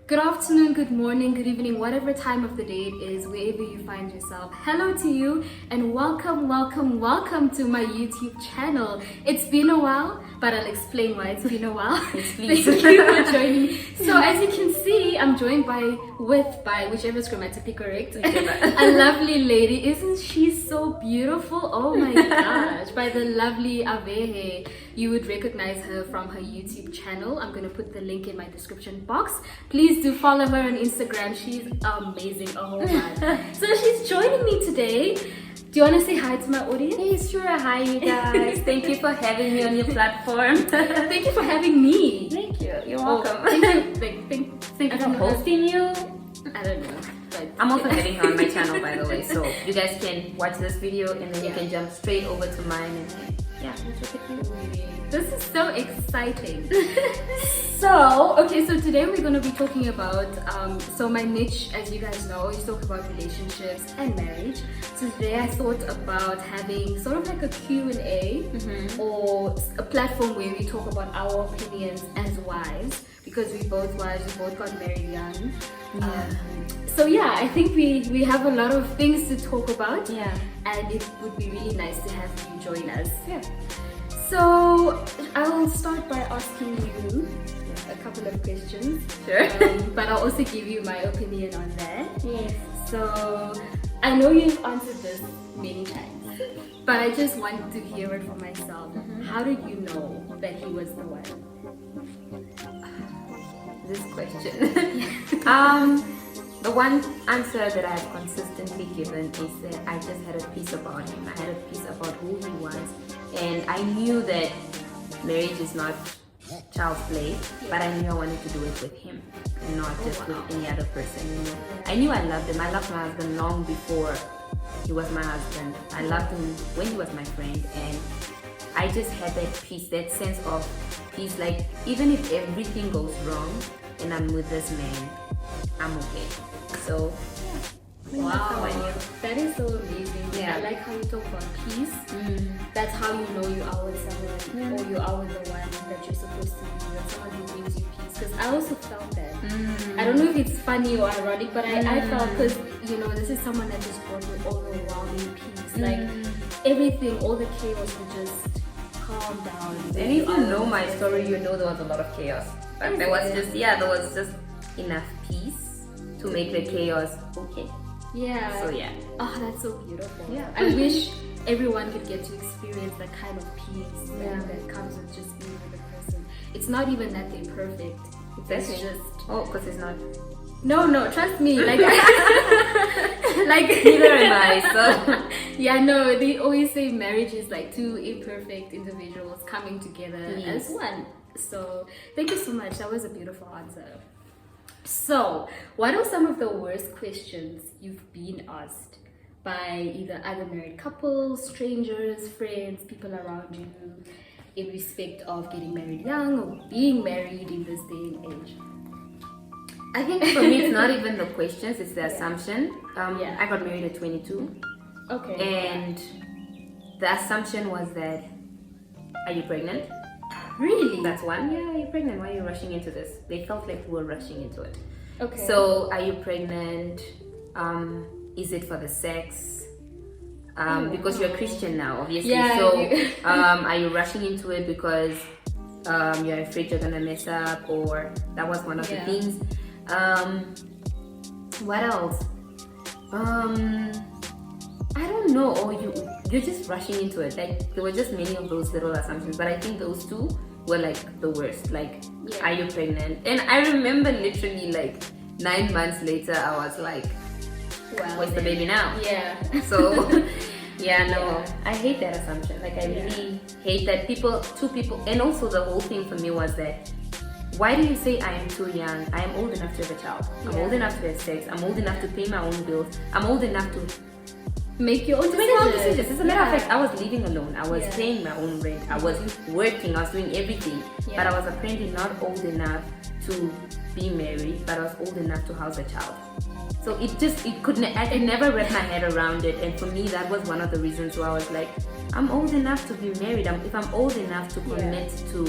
Good afternoon, good morning, good evening, whatever time of the day it is, wherever you find yourself. Hello to you and welcome to my YouTube channel. It's been a while, but I'll explain why it's been a while. Yes, please. Thank you for joining me. So as you can see, I'm joined by whichever is grammatically correct, a lovely lady. Isn't she so beautiful? Oh my gosh, by the lovely Avehe. You would recognize her from her YouTube channel. I'm going to put the link in my description box. Please do follow her on Instagram. She's amazing. Oh my. So she's joining me today. Do you want to say hi to my audience? Hey, sure. Hi, you guys. Thank you for having me on your platform. Thank you for having me. Thank you. You're welcome. Thank you for hosting you. I don't know. But I'm also having her on my channel, by the way. So you guys can watch this video and then you can jump straight over to mine and this is so exciting. So today we're going to be talking about so my niche, as you guys know, is talk about relationships and marriage. So today I thought about having sort of like a Q&A or a platform where we talk about our opinions as wives, because we both wives, we both got married young. So yeah, I think we have a lot of things to talk about. And it would be really nice to have you join us. So I'll start by asking you a couple of questions. Sure. But I'll also give you my opinion on that. Yes. So I know you've answered this many times, but I just want to hear it for myself. How did you know that he was the one? This question. The one answer that I've consistently given is that I just had a piece about him. I had a piece about who he was, and I knew that marriage is not child's play, but I knew I wanted to do it with him and not just with any other person. You know, I knew I loved him. I loved my husband long before he was my husband. I loved him when he was my friend, and I just had that peace, that sense of peace. Like, even if everything goes wrong and I'm with this man, I'm okay. So, wow, that is so amazing. I like how you talk about peace. That's how you know you are with someone, or you are with the one that you're supposed to be with, someone who brings you peace. Because I also felt that. I don't know if it's funny or ironic, but I felt, because you know, this is someone that just brought me overwhelming peace. Like everything, all the chaos would just calm down. And if you know my story, you know there was a lot of chaos. But there was just enough peace to make the chaos okay. So oh, that's so beautiful. I wish everyone could get to experience that kind of peace that comes with just being with a person. It's not even that they're perfect. It's just because it's not. No, trust me. Like like neither am I. So they always say marriage is like two imperfect individuals coming together as one. So thank you so much. That was a beautiful answer. So, what are some of the worst questions you've been asked by either other married couples, strangers, friends, people around you, in respect of getting married young or being married in this day and age? I think for me, it's not even the questions; it's the assumption. I got married at 22. Okay. And the assumption was that, are you pregnant? Really? That's one. Yeah, you're pregnant. Why are you rushing into this? They felt like we were rushing into it. Okay. So, are you pregnant? Is it for the sex? Because you're a Christian now, obviously. Are you rushing into it because you're afraid you're gonna mess up? Or that was one of the things. What else? I don't know. Or you're just rushing into it. Like, there were just many of those little assumptions, but I think those two were like the worst. Like, are you pregnant? And I remember literally like 9 months later, I was like, where's the baby now? So I hate that assumption. Like, I really hate that two people, and also the whole thing for me was that, why do you say I am too young? I am old enough to have a child. I'm old enough to have sex. I'm old enough to pay my own bills. I'm old enough to make your own decisions. As a matter of fact, I was living alone. I was paying my own rent. I was working. I was doing everything. But I was apparently not old enough to be married, but I was old enough to house a child. So I could never wrap my head around it. And for me, that was one of the reasons why I was like, I'm old enough to be married. If I'm old enough to commit to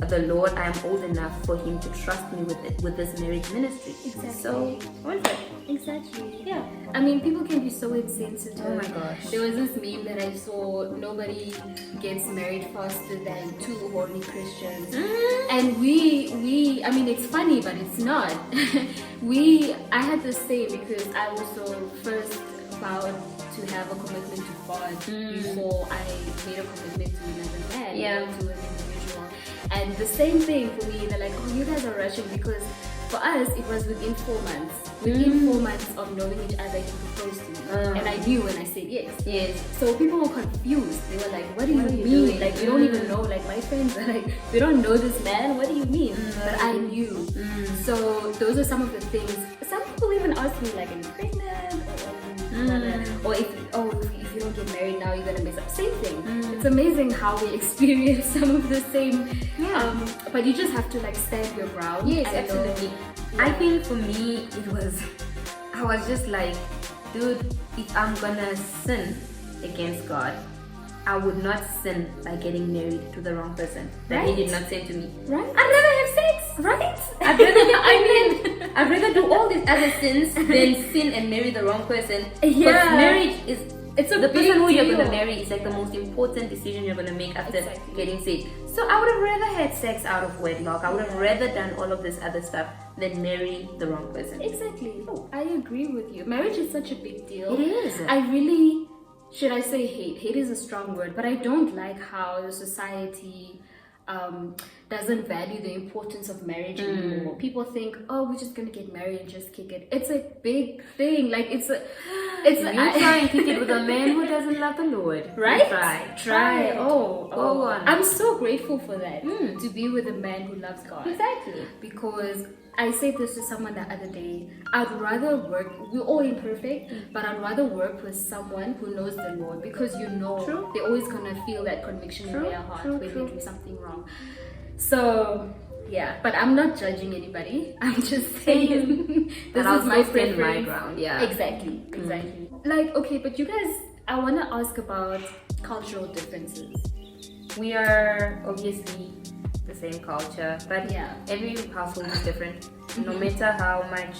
the Lord, I am old enough for Him to trust me with this marriage ministry. Exactly. So, what is it? Exactly. Yeah. I mean, people can be so insensitive. Oh my gosh. There was this meme that I saw. Nobody gets married faster than two horny Christians. And I mean, it's funny, but it's not. I had the same because I also first vowed to have a commitment to God before I made a commitment to another man, to an individual. And the same thing for me, they're like, oh, you guys are rushing, because for us, it was within 4 months. Within 4 months of knowing each other, he proposed to me. And I knew when I said yes. Yes. So people were confused. They were like, what do you mean? Doing? Like, you don't even know. Like, my friends are like, we don't know this man. What do you mean? But I knew. So those are some of the things. Some people even ask me, like, are you pregnant? Or if you don't get married now, you're gonna miss out. Same thing. It's amazing how we experience some of the same. But you just have to like stand your ground. Yes, absolutely. I think for me I was just like, dude, if I'm gonna sin against God, I would not sin by getting married to the wrong person that He did not send to me. Right. I'd rather have sex. Right. I'd rather do all these other sins than sin and marry the wrong person. Yeah. Marriage is the person who you're gonna deal. marry is like the most important decision you're gonna make after getting saved. So I would have rather had sex out of wedlock. I would have rather done all of this other stuff than marry the wrong person. Exactly. I agree with you. Marriage is such a big deal. It is. I really, should I say hate? Hate is a strong word, but I don't like how the society doesn't value the importance of marriage anymore. People think, oh, we're just gonna get married and just kick it. It's a big thing. Like you try and kick it with a man who doesn't love the Lord. Right? Try. Go on. I'm so grateful for that. To be with a man who loves God. Exactly. Because I said this to someone the other day. I'd rather work, we're all imperfect, but I'd rather work with someone who knows the Lord, because they're always gonna feel that conviction in their heart when they do something wrong. So yeah, but I'm not judging anybody. I'm just saying this is my preference. My ground. Yeah. Exactly. Like, okay, but you guys, I wanna ask about cultural differences. We are obviously the same culture, but every household is different, no matter how much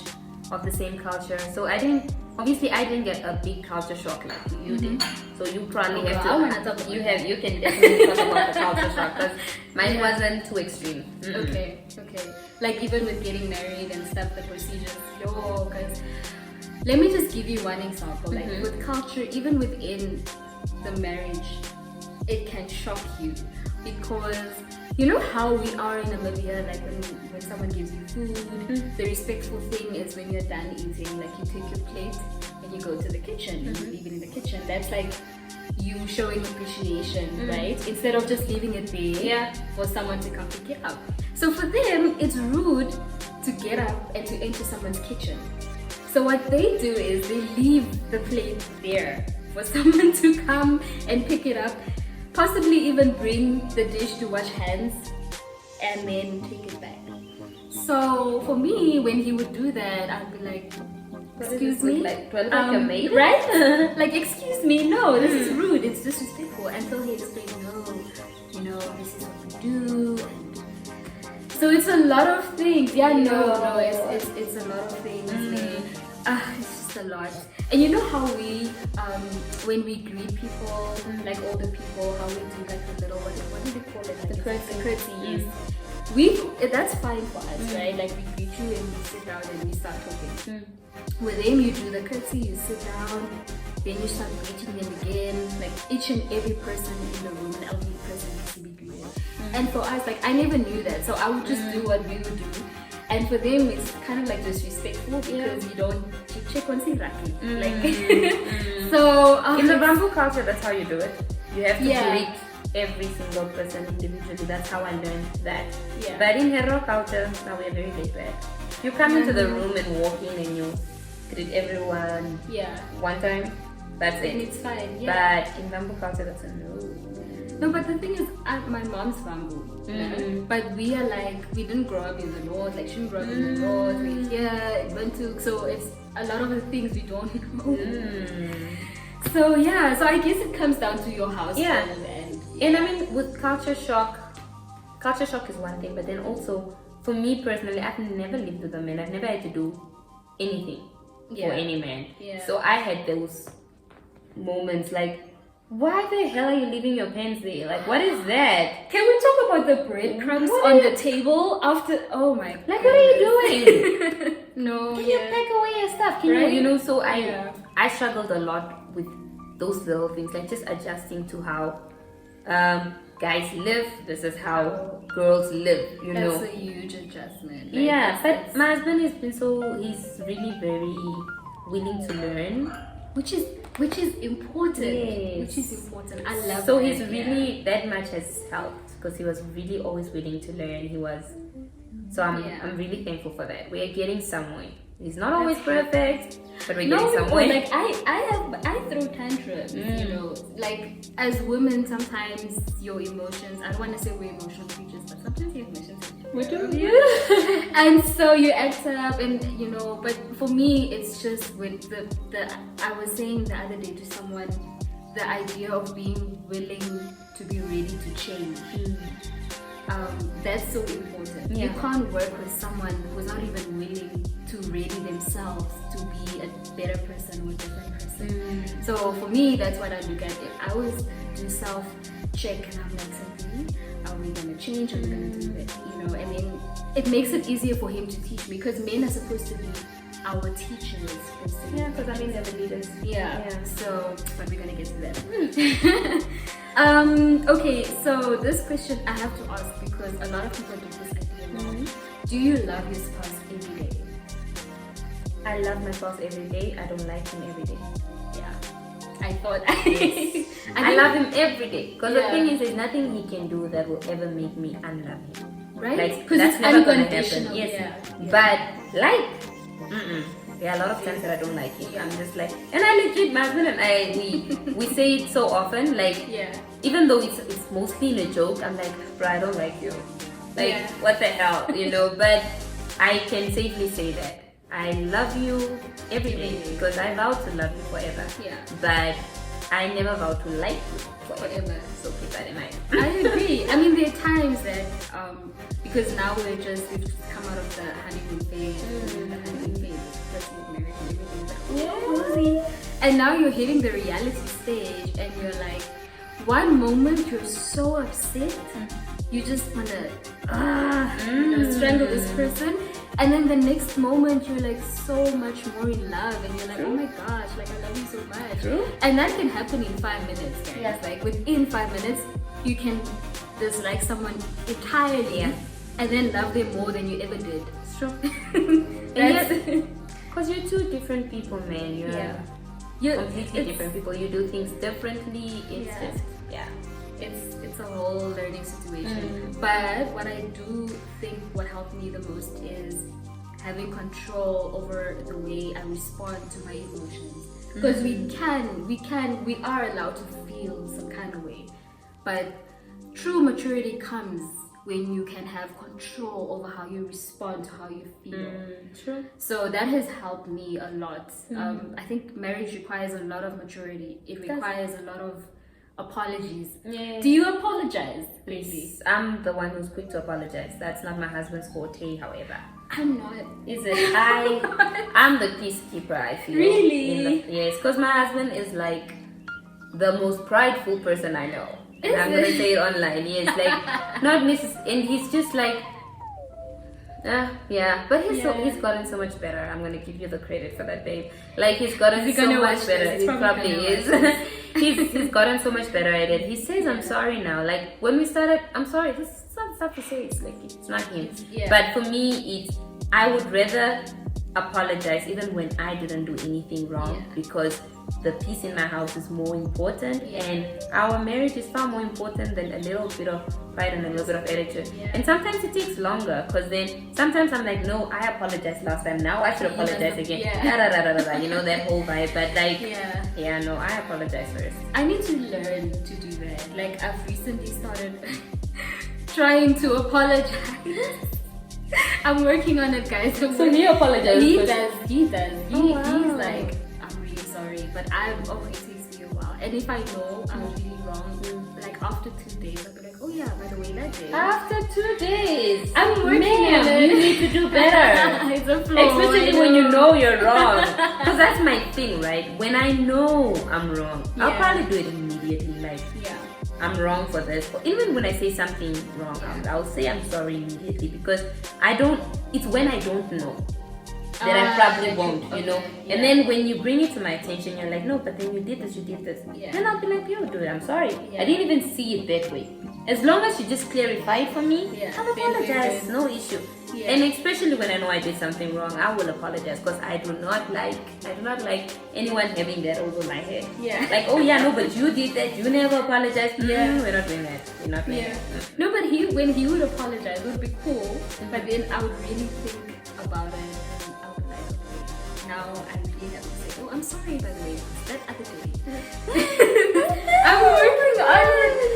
of the same culture. So I didn't get a big culture shock like you did. So you probably have to. You can definitely talk about the culture shock, because mine wasn't too extreme. Okay. Like even with getting married and stuff, the procedures. Because let me just give you one example. Like with culture, even within the marriage, it can shock you, because you know how we are in Namibia, like when someone gives you food, the respectful thing is when you're done eating, like you take your plate and you go to the kitchen and you leave it in the kitchen. That's like you showing appreciation, right? Instead of just leaving it there for someone to come pick it up. So for them, it's rude to get up and to enter someone's kitchen. So what they do is they leave the plate there for someone to come and pick it up, possibly even bring the dish to wash hands and then take it back. So for me, when he would do that, I'd be like, excuse me? Like, a maid? Right? Like, excuse me, no, this is rude, it's disrespectful. Until he explained, no, this is what we do. So it's a lot of things. It's a lot of things. It's just a lot. And you know how we, when we greet people, like older people, how we do like a little, what do they call it? Like the curtsy. Yes. That's fine for us, right? Like we greet you and we sit down and we start talking. With them, you do the curtsy, you sit down, then you start greeting them again. Like each and every person in the room, an elderly person needs to be greeted. And for us, like I never knew that, so I would just do what we would do. And for them, it's kind of like disrespectful because you don't check on Siraki. So in the bamboo culture, that's how you do it. You have to greet every single person individually. That's how I learned that. But in Hero culture, now we are very laid back. You come into the room and walk in and you greet everyone one time. That's it. And it's fine. But in bamboo culture, that's a no. No, but the thing is, my mom's bamboo. But we are like, we didn't grow up in the north. Like, she didn't grow up in the north. We're here in Bantu. So it's a lot of the things we don't know. So so I guess it comes down to your household. And I mean, with culture shock, culture shock is one thing, but then also for me personally, I've never lived with a man. I've never had to do anything for any man. Yeah. So I had those moments like, why the hell are you leaving your pants there? Like, what is that? Can we talk about the breadcrumbs on the table after? Oh my! Like, what are you doing? No. Can you pack away your stuff? Can Right? you know? So I struggled a lot with those little things, like just adjusting to how guys live. This is how girls live. You know. That's a huge adjustment. Like, but my husband has been he's really very willing to learn, which is important. Yes. Which is important. I love. So he's really that much has helped because he was really always willing to learn. So I'm really thankful for that. We are getting somewhere. He's not always perfect, but we're getting somewhere. Like I throw tantrums, you know. Like as women, sometimes your emotions. I don't want to say we're emotional creatures, but sometimes your emotions. We do. Yeah. And so you act up, and you know. But for me, it's just with the. I was saying the other day to someone, the idea of being willing to be ready to change. That's so important. Yeah. You can't work with someone who's not even willing to ready themselves to be a better person or a different person. So for me, that's what I look at. I always do self-check, and I'm like, something, are we gonna change? Are we gonna do it? You know, and then it makes it easier for him to teach me because men are supposed to be our teachers. Yeah, because I mean they're the leaders. Yeah. So, but we're gonna get to that. Okay, so this question I have to ask because a lot of people do this idea. Do you love your spouse every day? I love my spouse every day. I don't like him every day. Yeah. I thought. I love him every day because the thing is, there's nothing he can do that will ever make me unlove him. Right? Because that's never gonna happen. Unconditional. Yes. But there are a lot of times that I don't like him. I'm just like, and I legit, my husband and I, we say it so often, like, even though it's mostly in a joke, I'm like, bro, I don't like you. Like, what the hell, you know? But I can safely say that I love you every day because I vow to love you forever. Yeah. But I never vow to like you forever. So keep that in mind. I agree. I mean, there are times that, because now we've just come out of the honeymoon phase. The honeymoon phase. Let's get married and everything. Yeah. And now you're hitting the reality stage and you're like, one moment you're so upset, you just want to strangle this person. And then the next moment you're like so much more in love and you're like, oh my gosh, like I love you so much. True. And that can happen in 5 minutes, guys. Yeah. Like within 5 minutes, you can dislike someone entirely and then love them more than you ever did. It's true. Because you're two different people, man. You're completely different people. You do things differently. It's just, it's a whole learning situation. But what I do think what helped me the most is having control over the way I respond to my emotions. Because we are allowed to feel some kind of way. But true maturity comes when you can have control over how you respond to how you feel. True. So that has helped me a lot. I think marriage requires a lot of maturity. It requires a lot of apologies. Do you apologize lately? I'm the one who's quick to apologize. That's not my husband's forte, however. I'm not. Is it? I'm the peacekeeper, I feel. Really? Yes, because my husband is like the most prideful person I know. And I'm gonna say it online. Yes, like not and he's just like but he's gotten so much better. I'm gonna give you the credit for that, babe. Like he's gotten so much better. He probably is. He's gotten so much better at it. He says I'm sorry now. Like when we started, I'm sorry. This is not stuff to say. It's like it's not him. But for me, I would rather apologize even when I didn't do anything wrong because the peace in my house is more important and our marriage is far more important than a little bit of pride and a little bit of attitude. And sometimes it takes longer because then sometimes I'm like, no, I apologized last time, now I should apologize again. You know, that whole vibe. But like no, I apologize first. I need to learn to do that. Like I've recently started trying to apologize. I'm working on it, guys. So he apologizes. He does. He's like, I'm really sorry, but it takes me a while. And if I know I'm really wrong, like after 2 days, I'll be like, oh yeah, by the way, that day. After 2 days. I'm working Ma'am, on it. you need to do better. It's a flaw. Especially when you know you're wrong. Because that's my thing, right? When I know I'm wrong, I'll probably do it immediately. Like, Yeah. I'm wrong for this. Or even when I say something wrong, I'll say I'm sorry immediately, because it's when I don't know that I probably won't, you know. Yeah. And then when you bring it to my attention, you're like, no, but then you did this. Yeah. Then I'll be like, yo, dude, I'm sorry. Yeah. I didn't even see it that way. As long as you just clarify it for me, Yeah. I'll apologize, no issue. Yeah. And especially when I know I did something wrong, I will apologize, because I do not like anyone having that over my head. Yeah. Like, oh yeah, no, but you did that, you never apologized. Yeah. We're not doing that. We're not doing Yeah. that. No, but when he would apologize, it would be cool. But then I would really think about it, and I would like, okay, now I really have to say, oh, I'm sorry, by the way, that other day. I'm working on it.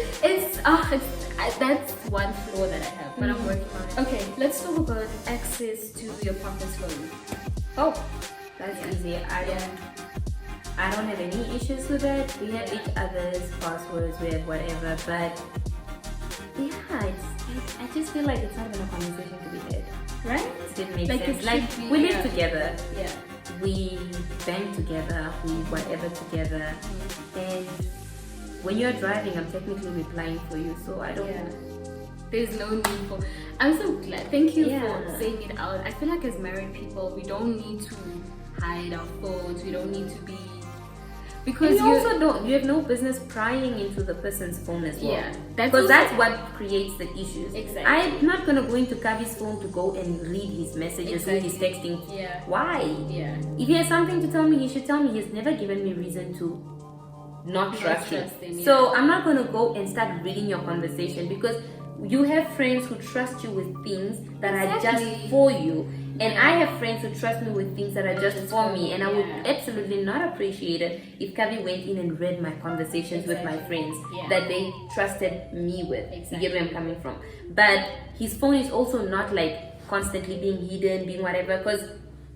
That's one flaw that I have, but I'm working on it. Okay, let's talk about access to your partner's phone. Oh, that's easy. I don't have any issues with that. We have each other's passwords, we have whatever, but yeah, I just feel like it's not even a conversation to be had. Right? It didn't make Like, sense. it Like, should be, we live yeah. together, Yeah. we bang together, we whatever together, and when you're driving, I'm technically replying for you, so I don't. Yeah. There's no need for. I'm so glad. Thank you Yeah. for saying it out. I feel like as married people, we don't need to hide our phones. We don't need to be, because you also don't. You have no business prying into the person's phone as well. Yeah, because that's what creates the issues. Exactly. I'm not gonna go into Kavi's phone to go and read his messages, who he's texting. Yeah. Why? Yeah. If he has something to tell me, he should tell me. He's never given me reason to not trust him. Yeah. So I'm not gonna go and start reading your conversation, because you have friends who trust you with things that are just for you, and I have friends who trust me with things that are just for me, and I would absolutely not appreciate it if Kavi went in and read my conversations with my friends that they trusted me with. You get where I'm coming from? But his phone is also not like constantly being hidden, being whatever, because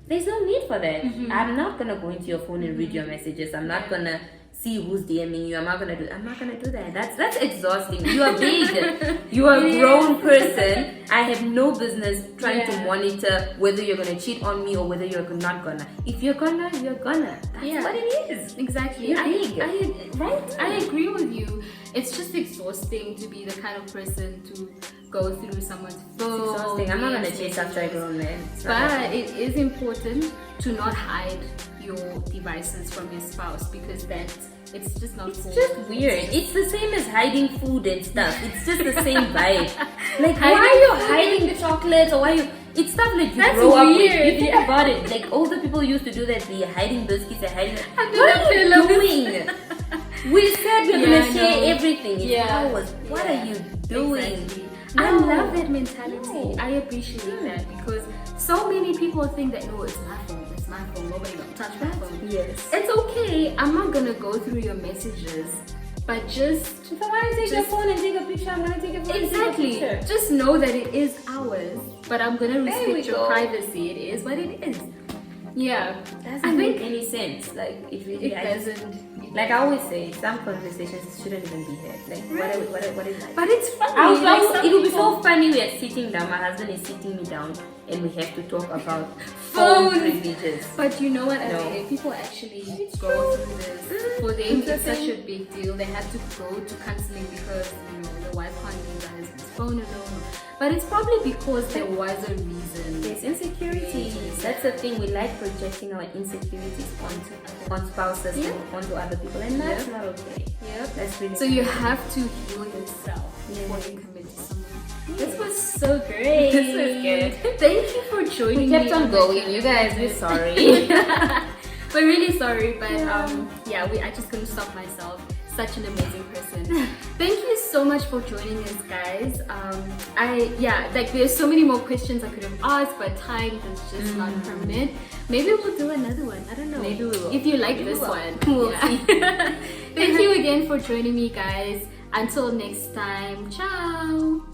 there's no need for that. I'm not gonna go into your phone and read your messages. I'm not gonna see who's DMing you. I'm not gonna do that. That's exhausting. You are big. You are a grown person. I have no business trying to monitor whether you're gonna cheat on me or whether you're not gonna. If you're gonna, you're gonna. That's what it is. Exactly. You're big. I agree with you. It's just exhausting to be the kind of person to go through someone's phone. It's exhausting. I'm not gonna chase after a grown man. But it is important to not hide your devices from your spouse, because it's just not cool. It's just weird. It's the same as hiding food and stuff. It's just the same vibe. Like, why are you hiding the chocolates, or why you? It's stuff like you grow up with. You think about it. Like, older people used to do that. They're hiding biscuits. They're hiding. What are you doing? We said we're gonna share everything. It's ours. What are you doing? Exactly. I love that mentality. I appreciate that, because so many people think that, no, it's my phone. My phone, nobody gonna touch my phone. Yes. It's okay. I'm not gonna go through your messages, but just if I want to take your phone and take a picture, I'm gonna take a phone and take a picture. Just know that it is ours, but I'm gonna respect your privacy. It is what it is. Yeah. Doesn't make any sense. Like, it really doesn't. Like I always say, some conversations shouldn't even be had. Like, what is that? But it's funny. It would be so funny. We are sitting down. My husband is sitting me down, and we have to talk about phone privileges. But you know what? People actually go through this. For them, it's such a big deal. They have to go to counseling because the wife can't leave the husband's phone alone. But it's probably because there was a reason. There's insecurity. That's the thing. We like projecting our insecurities on spouses and onto other people, and that's not okay. That's really. So you have to heal yourself before you commit to someone. This was so great. This was good. Thank you for joining me. We kept on going. You guys, we're sorry. We're really sorry, but I just couldn't stop myself. Such an amazing person. Thank you so much for joining us, guys. There's so many more questions I could have asked, but time does just not permit. Maybe we'll do another one. I don't know. Maybe we will. If you like this one, we'll see. Thank you again for joining me, guys. Until next time, ciao.